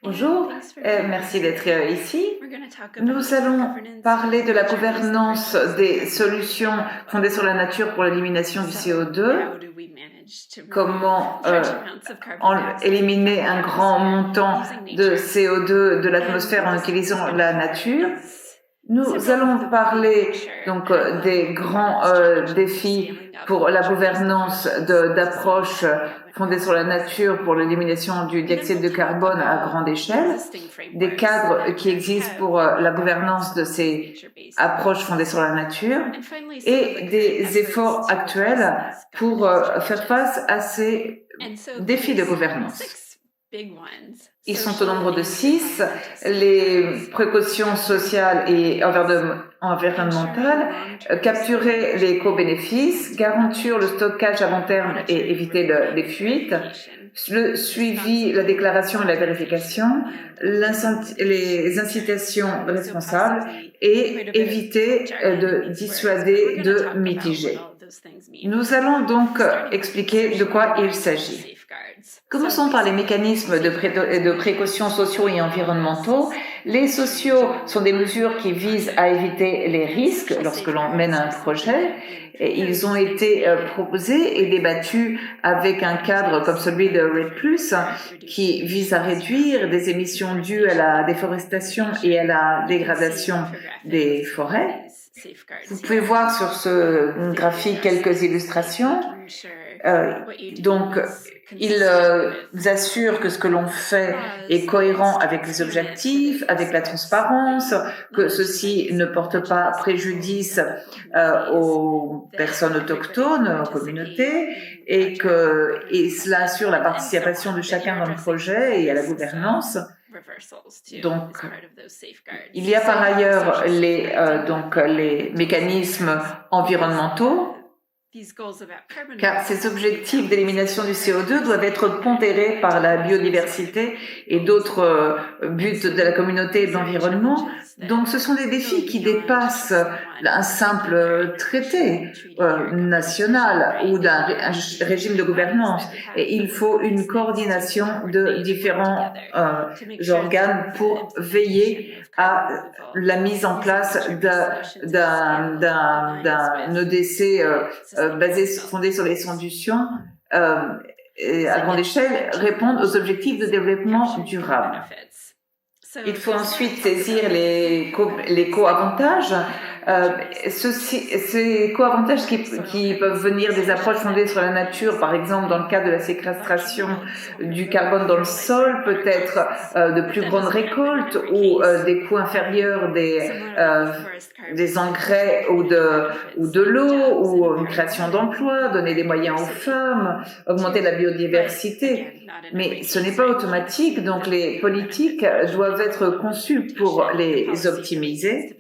Bonjour, merci d'être ici. Nous allons parler de la gouvernance des solutions fondées sur la nature pour l'élimination du CO2, comment éliminer un grand montant de CO2 de l'atmosphère en utilisant la nature. Nous allons parler donc des grands défis pour la gouvernance d'approches fondées sur la nature pour l'élimination du dioxyde de carbone à grande échelle, des cadres qui existent pour la gouvernance de ces approches fondées sur la nature et des efforts actuels pour faire face à ces défis de gouvernance. Ils sont au nombre de 6, les précautions sociales et environnementales, capturer les co-bénéfices, garantir le stockage à long terme et éviter les fuites, le suivi, la déclaration et la vérification, les incitations responsables et éviter de dissuader, de mitiger. Nous allons donc expliquer de quoi il s'agit. Commençons par les mécanismes de précaution sociaux et environnementaux. Les sociaux sont des mesures qui visent à éviter les risques lorsque l'on mène un projet. Et ils ont été proposés et débattus avec un cadre comme celui de REDD+, qui vise à réduire des émissions dues à la déforestation et à la dégradation des forêts. Vous pouvez voir sur ce graphique quelques illustrations. Donc, il assure que ce que l'on fait est cohérent avec les objectifs, avec la transparence, que ceci ne porte pas préjudice aux personnes autochtones, aux communautés, et cela assure la participation de chacun dans le projet et à la gouvernance. Donc, il y a par ailleurs les mécanismes environnementaux, car ces objectifs d'élimination du CO2 doivent être pondérés par la biodiversité et d'autres buts de la communauté et de l'environnement. Donc ce sont des défis qui dépassent un simple traité national ou d'un régime de gouvernance. Et il faut une coordination de différents organes pour veiller à la mise en place d'un EDC fondé sur les solutions à grande échelle répondent aux objectifs de développement durable. Il faut ensuite saisir les co-avantages. Ces co-avantages qui peuvent venir des approches fondées sur la nature, par exemple dans le cas de la séquestration du carbone dans le sol, peut-être de plus grandes récoltes ou des coûts inférieurs des engrais ou de l'eau, ou une création d'emplois, donner des moyens aux femmes, augmenter la biodiversité. Mais ce n'est pas automatique, donc les politiques doivent être conçues pour les optimiser.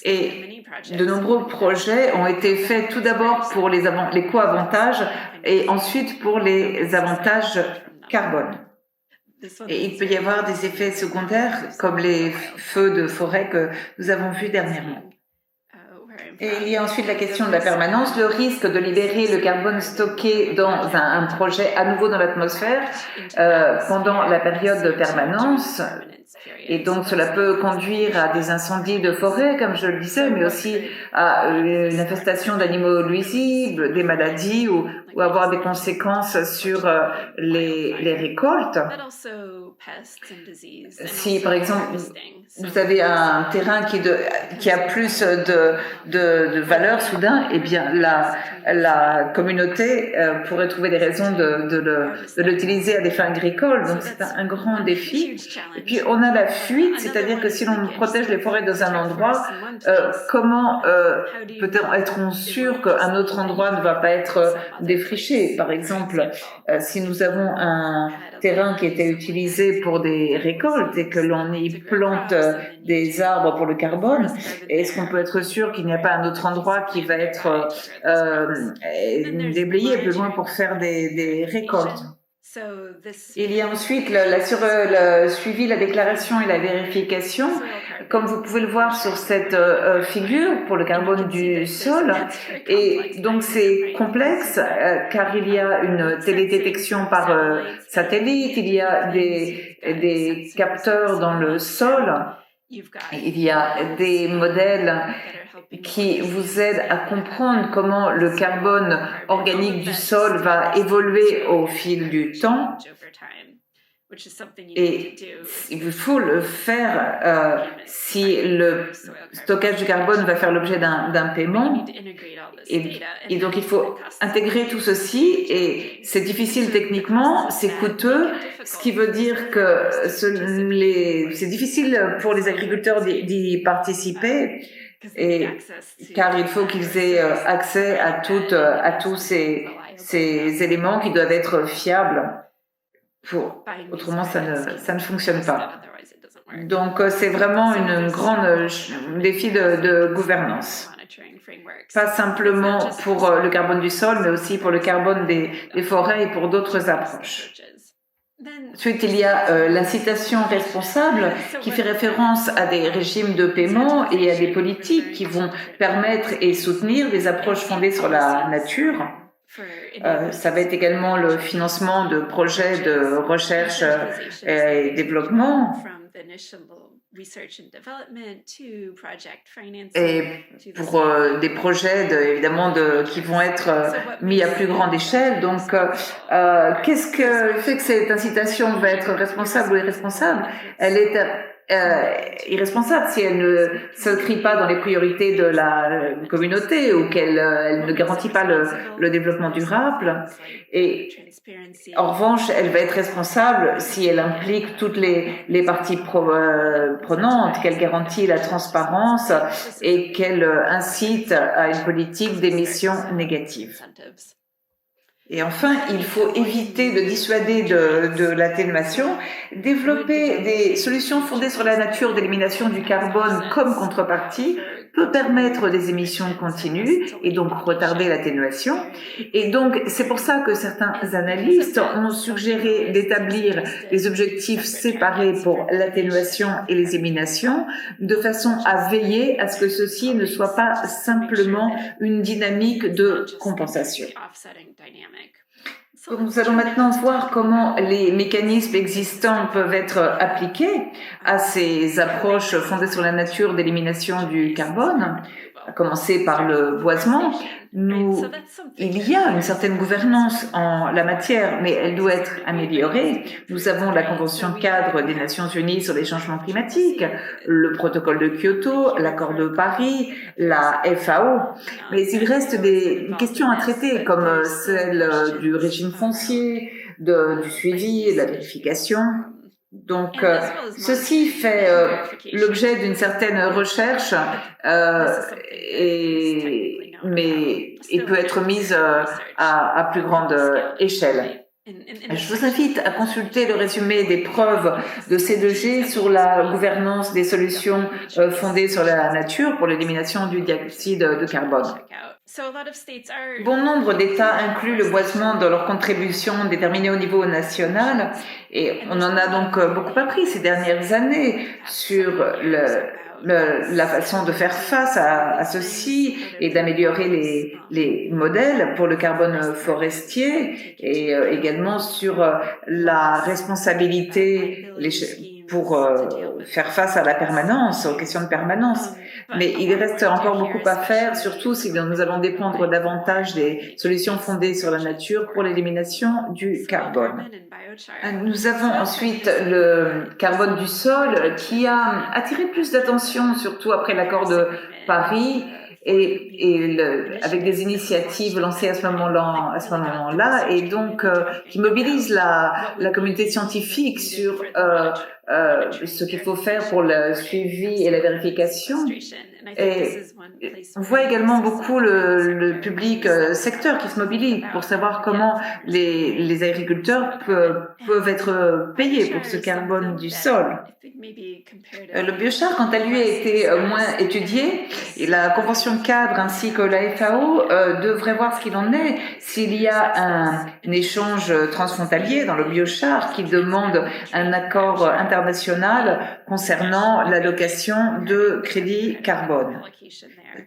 Et de nombreux projets ont été faits tout d'abord pour les co-avantages et ensuite pour les avantages carbone. Et il peut y avoir des effets secondaires comme les feux de forêt que nous avons vus dernièrement. Et il y a ensuite la question de la permanence, le risque de libérer le carbone stocké dans un projet à nouveau dans l'atmosphère pendant la période de permanence. Et donc, cela peut conduire à des incendies de forêt, comme je le disais, mais aussi à une infestation d'animaux nuisibles, des maladies ou avoir des conséquences sur les récoltes. Si, par exemple, vous avez un terrain qui a plus de valeur soudain, eh bien, la communauté pourrait trouver des raisons de l'utiliser à des fins agricoles. Donc, c'est un grand défi. Et puis, on a la fuite, c'est-à-dire que si l'on protège les forêts dans un endroit, comment peut-on sûr qu'un autre endroit ne va pas être défriché? Par exemple, si nous avons un terrain qui était utilisé pour des récoltes et que l'on y plante des arbres pour le carbone, est-ce qu'on peut être sûr qu'il n'y a pas un autre endroit qui va être déblayé plus loin pour faire des récoltes? Il y a ensuite le suivi, la déclaration et la vérification. comme vous pouvez le voir sur cette figure, pour le carbone du sol. Et donc c'est complexe car il y a une télédétection par satellite, il y a des capteurs dans le sol, il y a des modèles qui vous aident à comprendre comment le carbone organique du sol va évoluer au fil du temps. Et il faut le faire si le stockage du carbone va faire l'objet d'un paiement. Et donc, il faut intégrer tout ceci et c'est difficile techniquement, c'est coûteux, ce qui veut dire que c'est difficile pour les agriculteurs d'y participer. Car il faut qu'ils aient accès à tous ces éléments qui doivent être fiables. Autrement, ça ne fonctionne pas. Donc, c'est vraiment un grand défi de gouvernance. Pas simplement pour le carbone du sol, mais aussi pour le carbone des forêts et pour d'autres approches. Ensuite, il y a l'incitation responsable qui fait référence à des régimes de paiement et à des politiques qui vont permettre et soutenir des approches fondées sur la nature. Ça va être également le financement de projets de recherche et développement. Et pour des projets évidemment qui vont être mis à plus grande échelle. Donc, qu'est-ce que fait que cette incitation va être responsable ou irresponsable? Elle est irresponsable si elle ne s'inscrit pas dans les priorités de la communauté ou qu'elle ne garantit pas le développement durable. Et en revanche, elle va être responsable si elle implique toutes les parties prenantes, qu'elle garantit la transparence et qu'elle incite à une politique d'émissions négatives. Et enfin, il faut éviter de dissuader de l'atténuation, développer des solutions fondées sur la nature d'élimination du carbone comme contrepartie peut permettre des émissions continues et donc retarder l'atténuation. Et donc, c'est pour ça que certains analystes ont suggéré d'établir des objectifs séparés pour l'atténuation et les éliminations, de façon à veiller à ce que ceci ne soit pas simplement une dynamique de compensation. Nous allons maintenant voir comment les mécanismes existants peuvent être appliqués à ces approches fondées sur la nature d'élimination du carbone, à commencer par le boisement. Il y a une certaine gouvernance en la matière, mais elle doit être améliorée. Nous avons la Convention cadre des Nations Unies sur les changements climatiques, le protocole de Kyoto, l'accord de Paris, la FAO. Mais il reste des questions à traiter, comme celle du régime foncier, du suivi et de la vérification. Donc, ceci fait l'objet d'une certaine recherche, mais il peut être mis à plus grande échelle. Je vous invite à consulter le résumé des preuves de C2G sur la gouvernance des solutions fondées sur la nature pour l'élimination du dioxyde de carbone. Bon nombre d'États incluent le boisement dans leurs contributions déterminées au niveau national et on en a donc beaucoup appris ces dernières années sur la façon de faire face à ceci et d'améliorer les modèles pour le carbone forestier et également sur la responsabilité pour faire face à la permanence, aux questions de permanence. Mais il reste encore beaucoup à faire, surtout si nous allons dépendre davantage des solutions fondées sur la nature pour l'élimination du carbone. Nous avons ensuite le carbone du sol qui a attiré plus d'attention, surtout après l'accord de Paris, avec des initiatives lancées à ce moment-là, et donc qui mobilisent la communauté scientifique sur ce qu'il faut faire pour le suivi et la vérification. Et on voit également beaucoup le public secteur qui se mobilise pour savoir comment les agriculteurs peuvent être payés pour ce carbone du sol. Le biochar, quant à lui, a été moins étudié et la convention cadre ainsi que la FAO devraient voir ce qu'il en est s'il y a un échange transfrontalier dans le biochar qui demande un accord international concernant l'allocation de crédits carbone.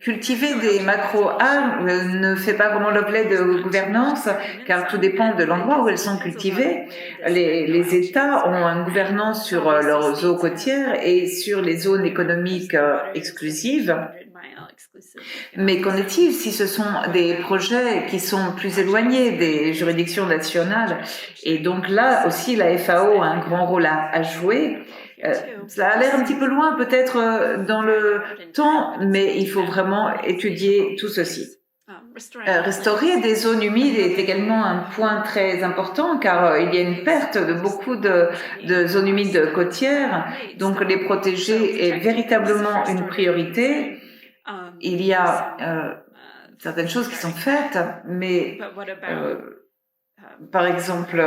Cultiver des macro-algues ne fait pas vraiment l'objet de gouvernance, car tout dépend de l'endroit où elles sont cultivées. Les États ont une gouvernance sur leurs eaux côtières et sur les zones économiques exclusives. Mais qu'en est-il si ce sont des projets qui sont plus éloignés des juridictions nationales? Et donc là aussi, la FAO a un grand rôle à jouer. Ça a l'air un petit peu loin peut-être dans le temps, mais il faut vraiment étudier tout ceci. Restaurer des zones humides est également un point très important car il y a une perte de beaucoup de zones humides côtières, donc les protéger est véritablement une priorité. Il y a certaines choses qui sont faites, mais par exemple,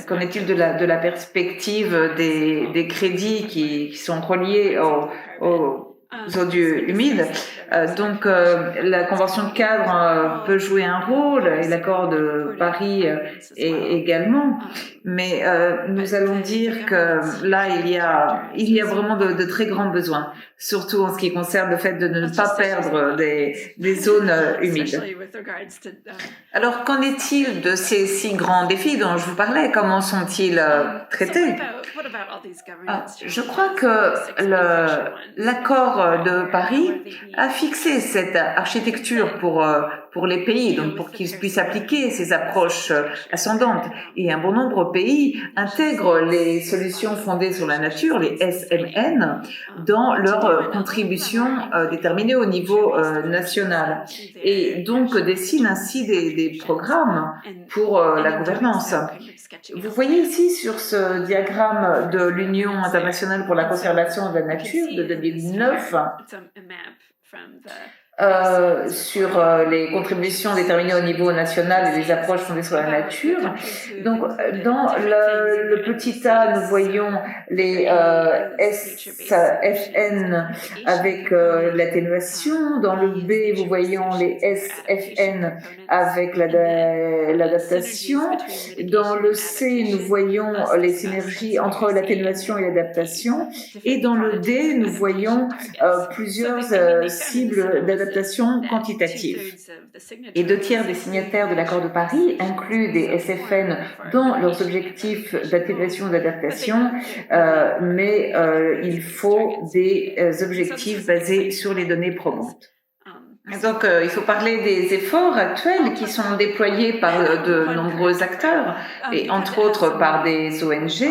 qu'en est-il de la perspective des crédits qui sont reliés aux eaux humides? Donc, la Convention de cadre peut jouer un rôle et l'accord de Paris également, mais nous allons dire que là, il y a vraiment de très grands besoins, surtout en ce qui concerne le fait de ne pas perdre des zones humides. Alors, qu'en est-il de ces 6 grands défis dont je vous parlais? Comment sont-ils traités? Je crois que l'accord de Paris a fixé cette architecture pour les pays, donc pour qu'ils puissent appliquer ces approches ascendantes. Et un bon nombre de pays intègrent les solutions fondées sur la nature, les SMN, dans leurs contributions déterminées au niveau national. Et donc dessinent ainsi des programmes pour la gouvernance. Vous voyez ici sur ce diagramme de l'Union internationale pour la conservation de la nature de 2009 sur les contributions déterminées au niveau national et les approches fondées sur la nature. Donc, dans le petit A, nous voyons les SFN avec l'atténuation. Dans le B, vous voyez les SFN avec l'adaptation. Dans le C, nous voyons les synergies entre l'atténuation et l'adaptation. Et dans le D, nous voyons plusieurs cibles d'adaptation quantitative. Et 2 tiers des signataires de l'accord de Paris incluent des SFN dans leurs objectifs d'atténuation et d'adaptation, mais il faut des objectifs basés sur les données probantes. Donc, il faut parler des efforts actuels qui sont déployés par de nombreux acteurs, et entre autres par des ONG,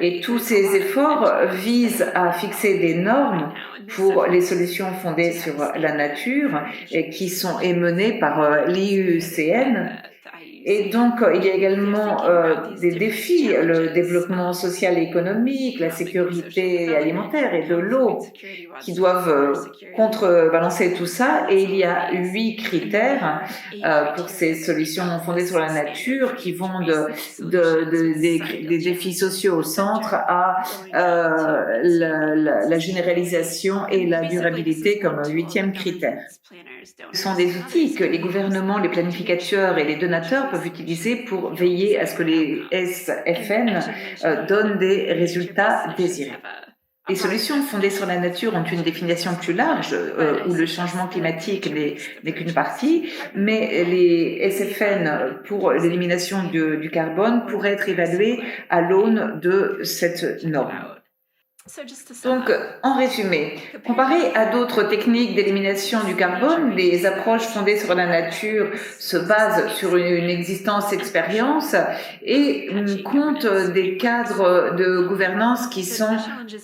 et tous ces efforts visent à fixer des normes pour les solutions fondées sur la nature et qui sont menées par l'IUCN. Et donc, il y a également des défis, le développement social et économique, la sécurité alimentaire et de l'eau, qui doivent contrebalancer tout ça. Et il y a 8 critères pour ces solutions fondées sur la nature qui vont des défis sociaux au centre à la généralisation et la durabilité comme 8e critère. Ce sont des outils que les gouvernements, les planificateurs et les donateurs peuvent utiliser pour veiller à ce que les SFN donnent des résultats désirés. Les solutions fondées sur la nature ont une définition plus large, où le changement climatique n'est qu'une partie, mais les SFN pour l'élimination du carbone pourraient être évalués à l'aune de cette norme. Donc, en résumé, comparé à d'autres techniques d'élimination du carbone, les approches fondées sur la nature se basent sur une existence expérience et comptent des cadres de gouvernance qui sont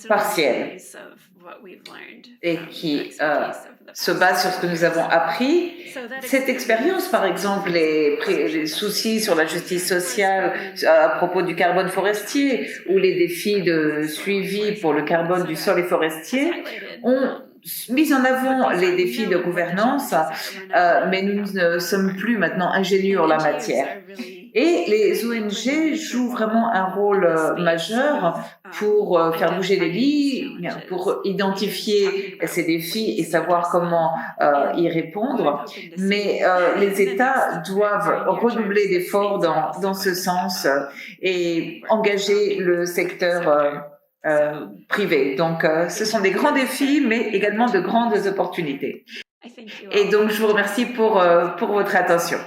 partiels et qui se basent sur ce que nous avons appris. Cette expérience, par exemple, les soucis sur la justice sociale à propos du carbone forestier ou les défis de suivi pour le carbone du sol et forestier ont mis en avant les défis de gouvernance, mais nous ne sommes plus maintenant ingénieux en la matière. Et les ONG jouent vraiment un rôle majeur pour faire bouger les lignes, pour identifier ces défis et savoir comment y répondre. Mais les États doivent redoubler d'efforts dans ce sens et engager le secteur privé. Donc, ce sont des grands défis, mais également de grandes opportunités. Et donc, je vous remercie pour votre attention.